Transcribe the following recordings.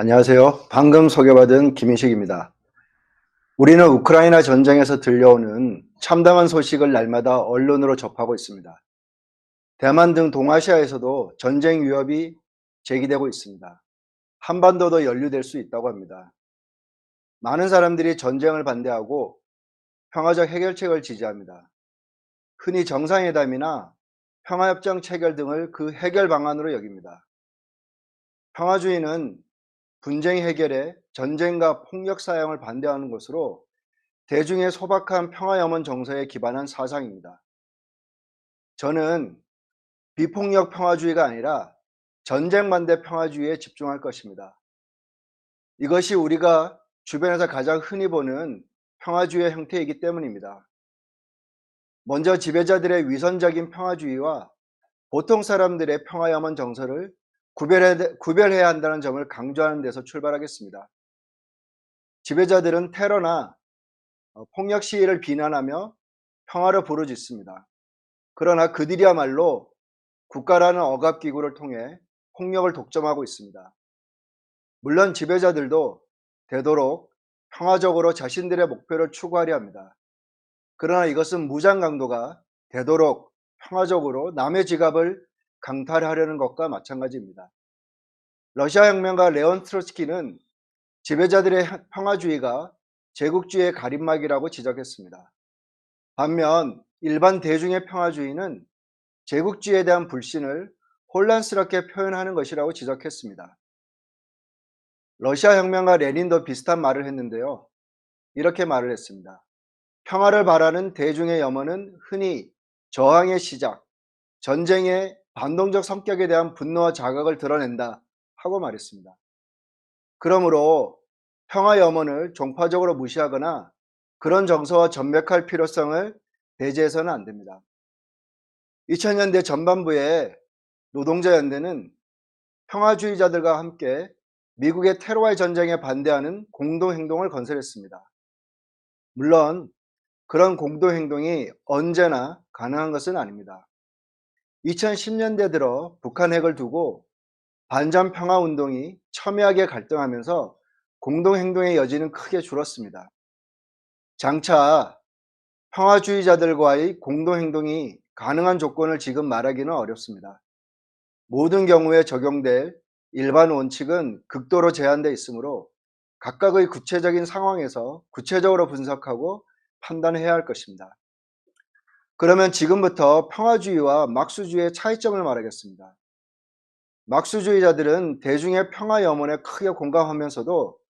안녕하세요. 방금 소개받은 김인식입니다. 우리는 우크라이나 전쟁에서 들려오는 참담한 소식을 날마다 언론으로 접하고 있습니다. 대만 등 동아시아에서도 전쟁 위협이 제기되고 있습니다. 한반도도 연루될 수 있다고 합니다. 많은 사람들이 전쟁을 반대하고 평화적 해결책을 지지합니다. 흔히 정상회담이나 평화협정 체결 등을 그 해결 방안으로 여깁니다. 평화주의는 분쟁 해결에 전쟁과 폭력 사용을 반대하는 것으로 대중의 소박한 평화염원 정서에 기반한 사상입니다. 저는 비폭력 평화주의가 아니라 전쟁 반대 평화주의에 집중할 것입니다. 이것이 우리가 주변에서 가장 흔히 보는 평화주의의 형태이기 때문입니다. 먼저 지배자들의 위선적인 평화주의와 보통 사람들의 평화염원 정서를 구별해야 한다는 점을 강조하는 데서 출발하겠습니다. 지배자들은 테러나 폭력 시위를 비난하며 평화를 부르짖습니다. 그러나 그들이야말로 국가라는 억압기구를 통해 폭력을 독점하고 있습니다. 물론 지배자들도 되도록 평화적으로 자신들의 목표를 추구하려 합니다. 그러나 이것은 무장 강도가 되도록 평화적으로 남의 지갑을 강탈하려는 것과 마찬가지입니다. 러시아 혁명가 레온 트로츠키는 지배자들의 평화주의가 제국주의의 가림막이라고 지적했습니다. 반면 일반 대중의 평화주의는 제국주의에 대한 불신을 혼란스럽게 표현하는 것이라고 지적했습니다. 러시아 혁명가 레닌도 비슷한 말을 했는데요. 이렇게 말을 했습니다. 평화를 바라는 대중의 염원은 흔히 저항의 시작, 전쟁의 반동적 성격에 대한 분노와 자각을 드러낸다 하고 말했습니다. 그러므로 평화 염원을 종파적으로 무시하거나 그런 정서와 전맥할 필요성을 배제해서는 안 됩니다. 2000년대 전반부에 노동자연대는 평화주의자들과 함께 미국의 테러와의 전쟁에 반대하는 공동행동을 건설했습니다. 물론 그런 공동행동이 언제나 가능한 것은 아닙니다. 2010년대 들어 북한 핵을 두고 반전 평화운동이 첨예하게 갈등하면서 공동행동의 여지는 크게 줄었습니다. 장차 평화주의자들과의 공동행동이 가능한 조건을 지금 말하기는 어렵습니다. 모든 경우에 적용될 일반 원칙은 극도로 제한되어 있으므로 각각의 구체적인 상황에서 구체적으로 분석하고 판단해야 할 것입니다. 그러면 지금부터 평화주의와 막수주의의 차이점을 말하겠습니다. 막수주의자들은 대중의 평화 염원에 크게 공감하면서도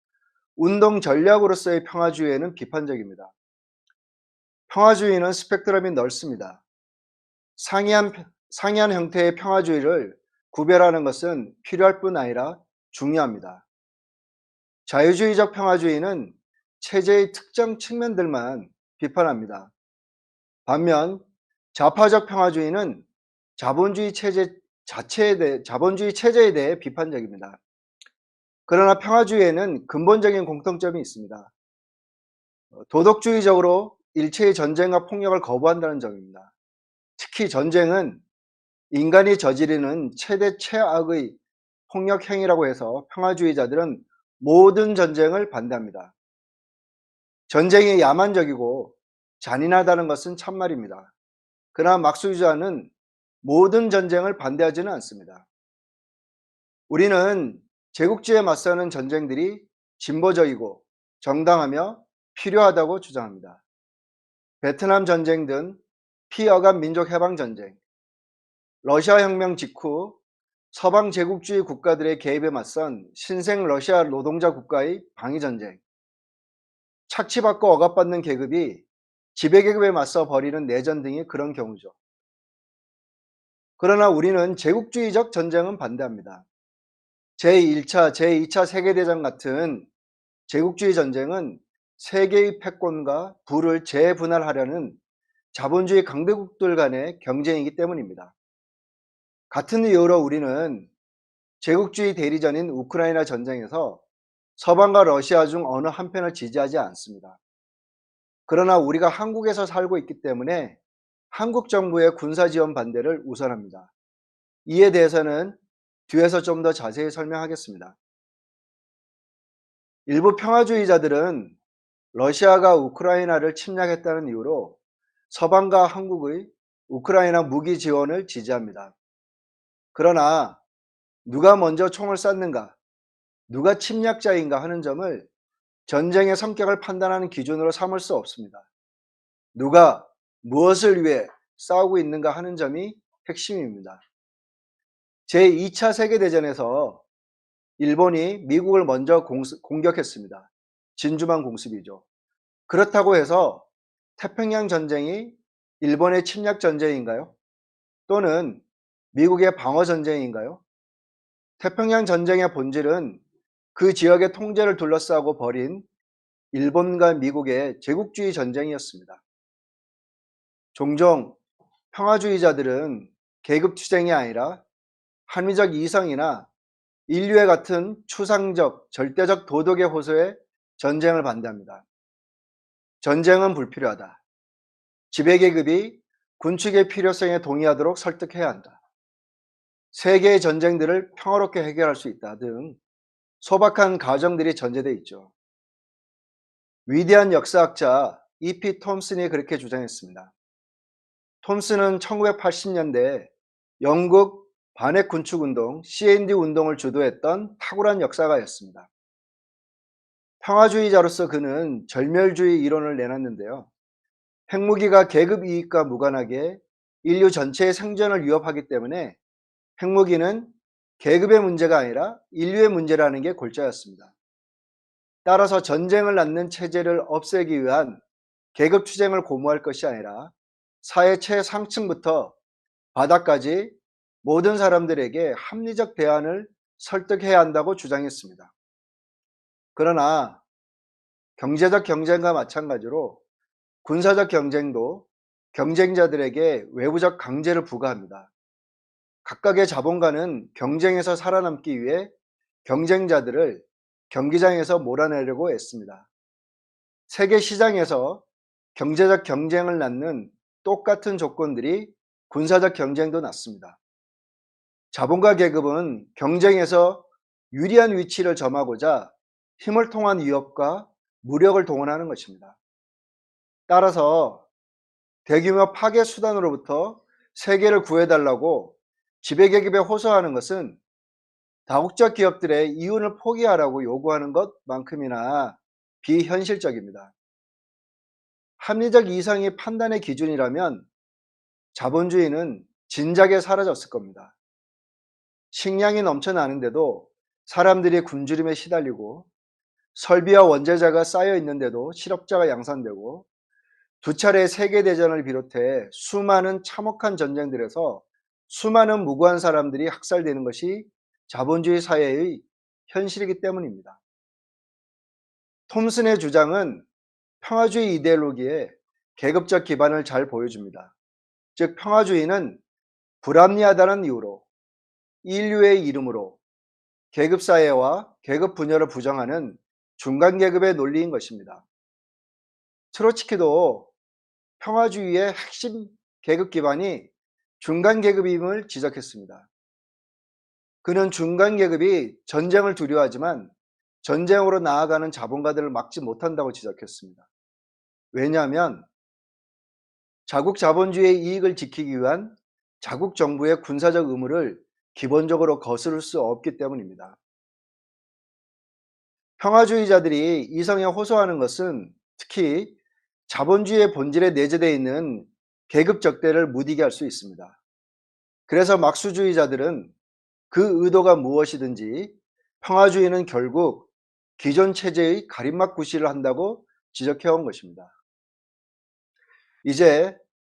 운동 전략으로서의 평화주의에는 비판적입니다. 평화주의는 스펙트럼이 넓습니다. 상이한 형태의 평화주의를 구별하는 것은 필요할 뿐 아니라 중요합니다. 자유주의적 평화주의는 체제의 특정 측면들만 비판합니다. 반면 좌파적 평화주의는 자본주의 체제에 대해 비판적입니다. 그러나 평화주의에는 근본적인 공통점이 있습니다. 도덕주의적으로 일체의 전쟁과 폭력을 거부한다는 점입니다. 특히 전쟁은 인간이 저지르는 최대 최악의 폭력 행위라고 해서 평화주의자들은 모든 전쟁을 반대합니다. 전쟁이 야만적이고 잔인하다는 것은 참말입니다. 그러나 막수주의자는 모든 전쟁을 반대하지는 않습니다. 우리는 제국주의에 맞서는 전쟁들이 진보적이고 정당하며 필요하다고 주장합니다. 베트남 전쟁 등 피어간 민족 해방 전쟁, 러시아 혁명 직후 서방 제국주의 국가들의 개입에 맞선 신생 러시아 노동자 국가의 방위 전쟁, 착취받고 억압받는 계급이 지배계급에 맞서 벌이는 내전 등이 그런 경우죠. 그러나 우리는 제국주의적 전쟁은 반대합니다. 제1차, 제2차 세계대전 같은 제국주의 전쟁은 세계의 패권과 부를 재분할하려는 자본주의 강대국들 간의 경쟁이기 때문입니다. 같은 이유로 우리는 제국주의 대리전인 우크라이나 전쟁에서 서방과 러시아 중 어느 한편을 지지하지 않습니다. 그러나 우리가 한국에서 살고 있기 때문에 한국 정부의 군사 지원 반대를 우선합니다. 이에 대해서는 뒤에서 좀 더 자세히 설명하겠습니다. 일부 평화주의자들은 러시아가 우크라이나를 침략했다는 이유로 서방과 한국의 우크라이나 무기 지원을 지지합니다. 그러나 누가 먼저 총을 쐈는가, 누가 침략자인가 하는 점을 전쟁의 성격을 판단하는 기준으로 삼을 수 없습니다. 누가 무엇을 위해 싸우고 있는가 하는 점이 핵심입니다. 제2차 세계대전에서 일본이 미국을 먼저 공격했습니다. 진주만 공습이죠. 그렇다고 해서 태평양 전쟁이 일본의 침략 전쟁인가요? 또는 미국의 방어 전쟁인가요? 태평양 전쟁의 본질은 그 지역의 통제를 둘러싸고 벌인 일본과 미국의 제국주의 전쟁이었습니다. 종종 평화주의자들은 계급투쟁이 아니라 합리적 이성이나 인류의 같은 추상적, 절대적 도덕의 호소에 전쟁을 반대합니다. 전쟁은 불필요하다. 지배계급이 군축의 필요성에 동의하도록 설득해야 한다. 세계의 전쟁들을 평화롭게 해결할 수 있다 등 소박한 가정들이 전제되어 있죠. 위대한 역사학자 E.P. 톰슨이 그렇게 주장했습니다. 톰슨은 1980년대 영국 반핵 군축 운동 CND 운동을 주도했던 탁월한 역사가였습니다. 평화주의자로서 그는 절멸주의 이론을 내놨는데요. 핵무기가 계급 이익과 무관하게 인류 전체의 생존을 위협하기 때문에 핵무기는 계급의 문제가 아니라 인류의 문제라는 게 골자였습니다. 따라서 전쟁을 낳는 체제를 없애기 위한 계급투쟁을 고무할 것이 아니라 사회 최상층부터 바닥까지 모든 사람들에게 합리적 대안을 설득해야 한다고 주장했습니다. 그러나 경제적 경쟁과 마찬가지로 군사적 경쟁도 경쟁자들에게 외부적 강제를 부과합니다. 각각의 자본가는 경쟁에서 살아남기 위해 경쟁자들을 경기장에서 몰아내려고 애씁니다. 세계 시장에서 경제적 경쟁을 낳는 똑같은 조건들이 군사적 경쟁도 낳습니다. 자본가 계급은 경쟁에서 유리한 위치를 점하고자 힘을 통한 위협과 무력을 동원하는 것입니다. 따라서 대규모 파괴 수단으로부터 세계를 구해달라고 지배계급에 호소하는 것은 다국적 기업들의 이윤을 포기하라고 요구하는 것만큼이나 비현실적입니다. 합리적 이성이 판단의 기준이라면 자본주의는 진작에 사라졌을 겁니다. 식량이 넘쳐나는데도 사람들이 굶주림에 시달리고 설비와 원재자가 쌓여 있는데도 실업자가 양산되고 두 차례 세계대전을 비롯해 수많은 참혹한 전쟁들에서 수많은 무고한 사람들이 학살되는 것이 자본주의 사회의 현실이기 때문입니다. 톰슨의 주장은 평화주의 이데올로기의 계급적 기반을 잘 보여줍니다. 즉 평화주의는 불합리하다는 이유로 인류의 이름으로 계급사회와 계급 분열을 부정하는 중간계급의 논리인 것입니다. 트로츠키도 평화주의의 핵심 계급 기반이 중간계급임을 지적했습니다. 그는 중간계급이 전쟁을 두려워하지만 전쟁으로 나아가는 자본가들을 막지 못한다고 지적했습니다. 왜냐하면 자국 자본주의의 이익을 지키기 위한 자국 정부의 군사적 의무를 기본적으로 거스를 수 없기 때문입니다. 평화주의자들이 이성에 호소하는 것은 특히 자본주의의 본질에 내재되어 있는 계급 적대를 무디게 할 수 있습니다. 그래서 막수주의자들은 그 의도가 무엇이든지 평화주의는 결국 기존 체제의 가림막 구실을 한다고 지적해온 것입니다. 이제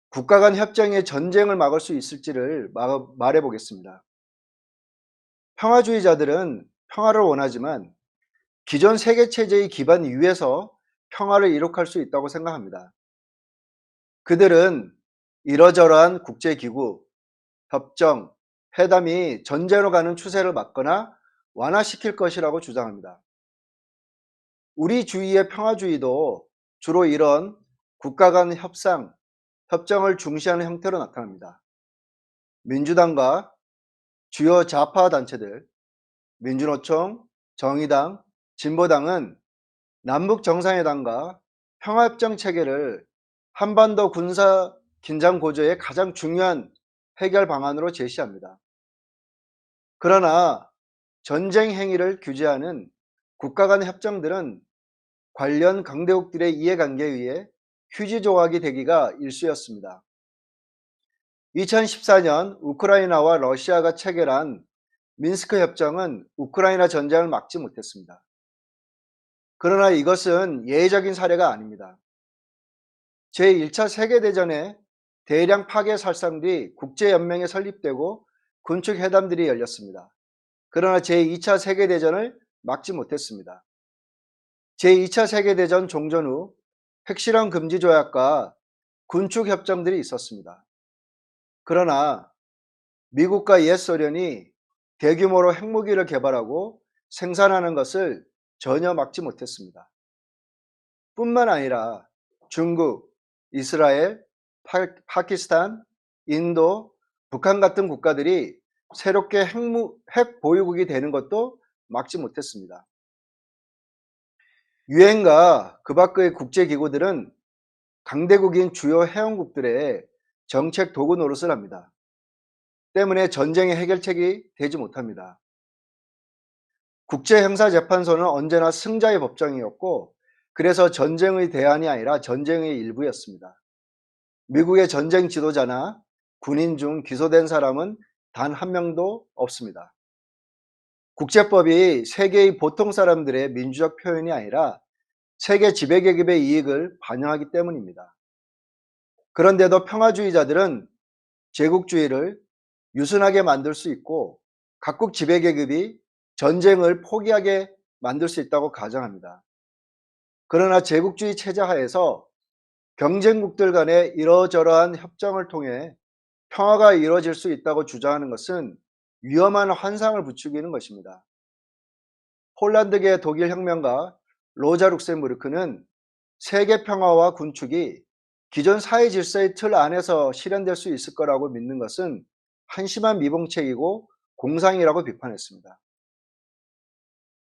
국가 간 협정의 전쟁을 막을 수 있을지를 말해보겠습니다. 평화주의자들은 평화를 원하지만 기존 세계체제의 기반 위에서 평화를 이룩할 수 있다고 생각합니다. 그들은 이러저러한 국제기구, 협정, 회담이 전쟁으로 가는 추세를 막거나 완화시킬 것이라고 주장합니다. 우리 주위의 평화주의도 주로 이런 국가 간 협상, 협정을 중시하는 형태로 나타납니다. 민주당과 주요 좌파 단체들, 민주노총, 정의당, 진보당은 남북 정상회담과 평화협정 체계를 한반도 군사 긴장 고조의 가장 중요한 해결 방안으로 제시합니다. 그러나 전쟁 행위를 규제하는 국가 간 협정들은 관련 강대국들의 이해관계에 의해 휴지 조각이 되기가 일쑤였습니다. 2014년 우크라이나와 러시아가 체결한 민스크 협정은 우크라이나 전쟁을 막지 못했습니다. 그러나 이것은 예외적인 사례가 아닙니다. 제1차 세계대전에 대량 파괴 살상 뒤 국제연맹이 설립되고 군축회담들이 열렸습니다. 그러나 제2차 세계대전을 막지 못했습니다. 제2차 세계대전 종전 후 핵실험 금지 조약과 군축협정들이 있었습니다. 그러나 미국과 옛소련이 대규모로 핵무기를 개발하고 생산하는 것을 전혀 막지 못했습니다. 뿐만 아니라 중국, 이스라엘, 파키스탄, 인도, 북한 같은 국가들이 새롭게 핵 보유국이 되는 것도 막지 못했습니다. 유엔과 그 밖의 국제기구들은 강대국인 주요 회원국들의 정책 도구 노릇을 합니다. 때문에 전쟁의 해결책이 되지 못합니다. 국제형사재판소는 언제나 승자의 법정이었고, 그래서 전쟁의 대안이 아니라 전쟁의 일부였습니다. 미국의 전쟁 지도자나 군인 중 기소된 사람은 단 한 명도 없습니다. 국제법이 세계의 보통 사람들의 민주적 표현이 아니라 세계 지배계급의 이익을 반영하기 때문입니다. 그런데도 평화주의자들은 제국주의를 유순하게 만들 수 있고 각국 지배계급이 전쟁을 포기하게 만들 수 있다고 가정합니다. 그러나 제국주의 체제 하에서 경쟁국들 간의 이러저러한 협정을 통해 평화가 이루어질 수 있다고 주장하는 것은 위험한 환상을 부추기는 것입니다. 폴란드계 독일 혁명가 로자 룩셈부르크는 세계 평화와 군축이 기존 사회 질서의 틀 안에서 실현될 수 있을 거라고 믿는 것은 한심한 미봉책이고 공상이라고 비판했습니다.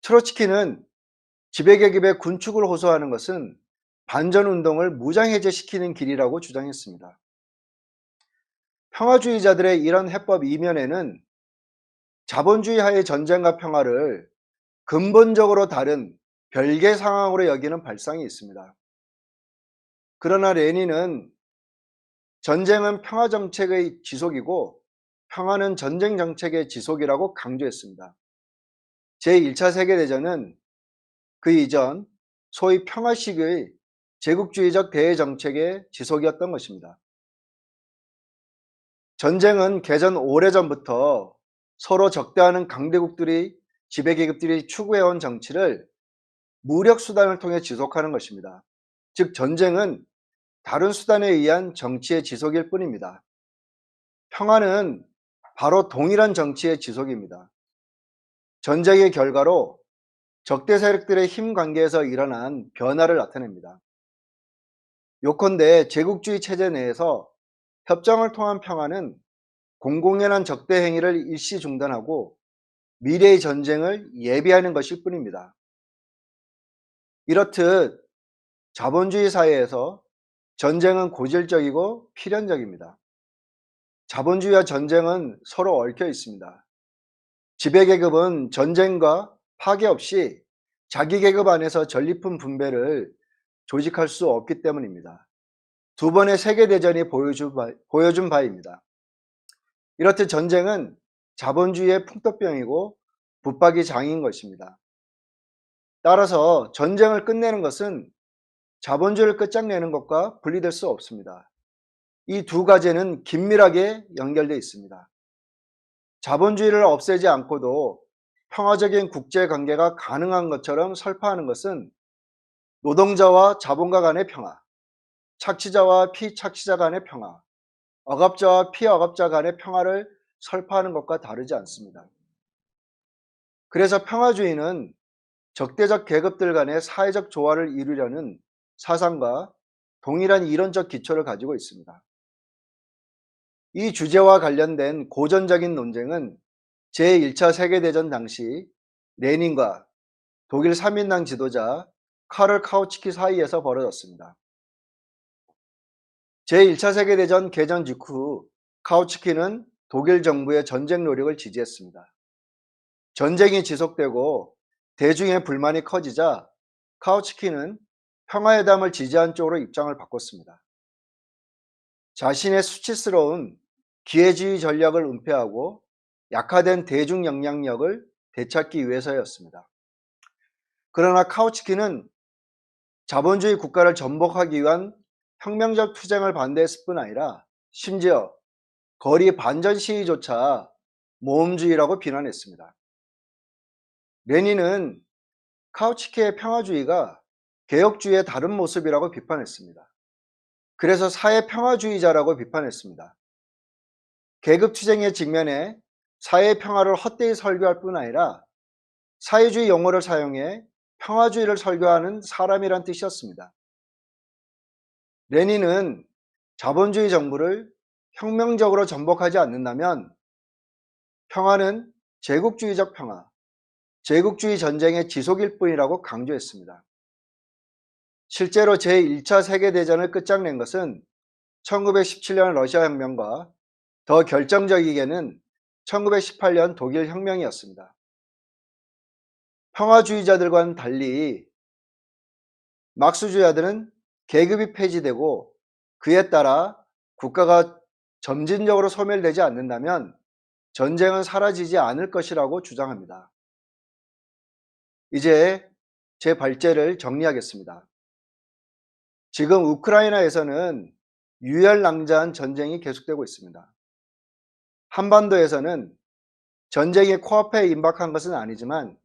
트로츠키는 지배계급의 군축을 호소하는 것은 반전운동을 무장해제시키는 길이라고 주장했습니다. 평화주의자들의 이런 해법 이면에는 자본주의 하의 전쟁과 평화를 근본적으로 다른 별개 상황으로 여기는 발상이 있습니다. 그러나 레닌은 전쟁은 평화 정책의 지속이고 평화는 전쟁 정책의 지속이라고 강조했습니다. 제1차 세계대전은 그 이전 소위 평화식의 제국주의적 대외 정책의 지속이었던 것입니다. 전쟁은 개전 오래전부터 서로 적대하는 강대국들이 지배계급들이 추구해온 정치를 무력 수단을 통해 지속하는 것입니다. 즉 전쟁은 다른 수단에 의한 정치의 지속일 뿐입니다. 평화는 바로 동일한 정치의 지속입니다. 전쟁의 결과로 적대 세력들의 힘 관계에서 일어난 변화를 나타냅니다. 요컨대 제국주의 체제 내에서 협정을 통한 평화는 공공연한 적대 행위를 일시 중단하고 미래의 전쟁을 예비하는 것일 뿐입니다. 이렇듯 자본주의 사회에서 전쟁은 고질적이고 필연적입니다. 자본주의와 전쟁은 서로 얽혀 있습니다. 지배계급은 전쟁과 파괴 없이 자기 계급 안에서 전리품 분배를 조직할 수 없기 때문입니다. 두 번의 세계대전이 보여준 바입니다. 이렇듯 전쟁은 자본주의의 풍토병이고 붙박이 장인 것입니다. 따라서 전쟁을 끝내는 것은 자본주의를 끝장내는 것과 분리될 수 없습니다. 이 두 가지는 긴밀하게 연결되어 있습니다. 자본주의를 없애지 않고도 평화적인 국제관계가 가능한 것처럼 설파하는 것은 노동자와 자본가 간의 평화, 착취자와 피착취자 간의 평화, 억압자와 피억압자 간의 평화를 설파하는 것과 다르지 않습니다. 그래서 평화주의는 적대적 계급들 간의 사회적 조화를 이루려는 사상과 동일한 이론적 기초를 가지고 있습니다. 이 주제와 관련된 고전적인 논쟁은 제1차 세계대전 당시 레닌과 독일 3인당 지도자 카를 카우츠키 사이에서 벌어졌습니다. 제1차 세계대전 개전 직후 카우츠키는 독일 정부의 전쟁 노력을 지지했습니다. 전쟁이 지속되고 대중의 불만이 커지자 카우츠키는 평화회담을 지지한 쪽으로 입장을 바꿨습니다. 자신의 수치스러운 기회주의 전략을 은폐하고 약화된 대중 영향력을 되찾기 위해서였습니다. 그러나 카우츠키는 자본주의 국가를 전복하기 위한 혁명적 투쟁을 반대했을 뿐 아니라 심지어 거리 반전 시위조차 모험주의라고 비난했습니다. 레닌은 카우츠키의 평화주의가 개혁주의의 다른 모습이라고 비판했습니다. 그래서 사회평화주의자라고 비판했습니다. 계급투쟁의 직면에 사회평화를 헛되이 설교할 뿐 아니라 사회주의 용어를 사용해 평화주의를 설교하는 사람이란 뜻이었습니다. 레닌은 자본주의 정부를 혁명적으로 전복하지 않는다면 평화는 제국주의적 평화, 제국주의 전쟁의 지속일 뿐이라고 강조했습니다. 실제로 제1차 세계대전을 끝장낸 것은 1917년 러시아 혁명과 더 결정적이게는 1918년 독일 혁명이었습니다. 평화주의자들과는 달리 막스주의자들은 계급이 폐지되고 그에 따라 국가가 점진적으로 소멸되지 않는다면 전쟁은 사라지지 않을 것이라고 주장합니다. 이제 제 발제를 정리하겠습니다. 지금 우크라이나에서는 유혈낭자한 전쟁이 계속되고 있습니다. 한반도에서는 전쟁이 코앞에 임박한 것은 아니지만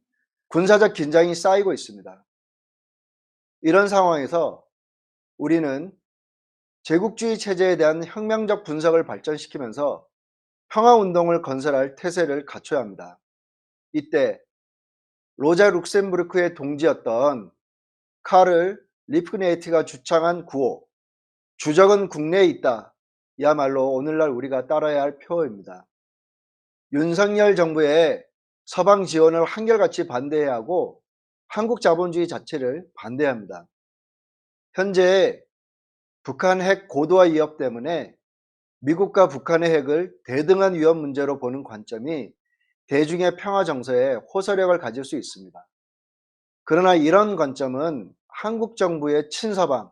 군사적 긴장이 쌓이고 있습니다. 이런 상황에서 우리는 제국주의 체제에 대한 혁명적 분석을 발전시키면서 평화운동을 건설할 태세를 갖춰야 합니다. 이때 로자 룩셈부르크의 동지였던 카를 리프네이트가 주창한 구호 주적은 국내에 있다. 야말로 오늘날 우리가 따라야 할 표어입니다. 윤석열 정부의 서방 지원을 한결같이 반대해야 하고 한국 자본주의 자체를 반대해야 합니다. 현재 북한 핵 고도화 위협 때문에 미국과 북한의 핵을 대등한 위협 문제로 보는 관점이 대중의 평화 정서에 호소력을 가질 수 있습니다. 그러나 이런 관점은 한국 정부의 친서방,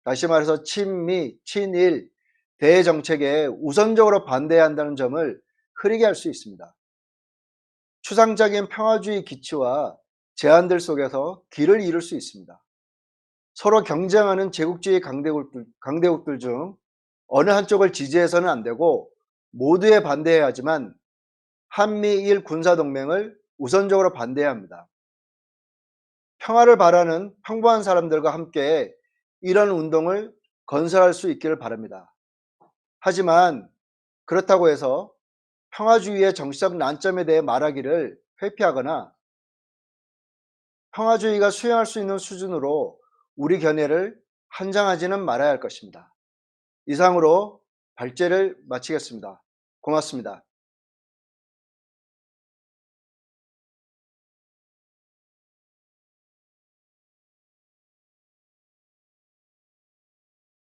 다시 말해서 친미, 친일 대정책에 우선적으로 반대해야 한다는 점을 흐리게 할 수 있습니다. 추상적인 평화주의 기치와 제안들 속에서 길을 잃을 수 있습니다. 서로 경쟁하는 제국주의 강대국들 중 어느 한쪽을 지지해서는 안 되고 모두에 반대해야 하지만 한미일 군사동맹을 우선적으로 반대해야 합니다. 평화를 바라는 평범한 사람들과 함께 이런 운동을 건설할 수 있기를 바랍니다. 하지만 그렇다고 해서 평화주의의 정치적 난점에 대해 말하기를 회피하거나 평화주의가 수용할 수 있는 수준으로 우리 견해를 한정하지는 말아야 할 것입니다. 이상으로 발제를 마치겠습니다. 고맙습니다.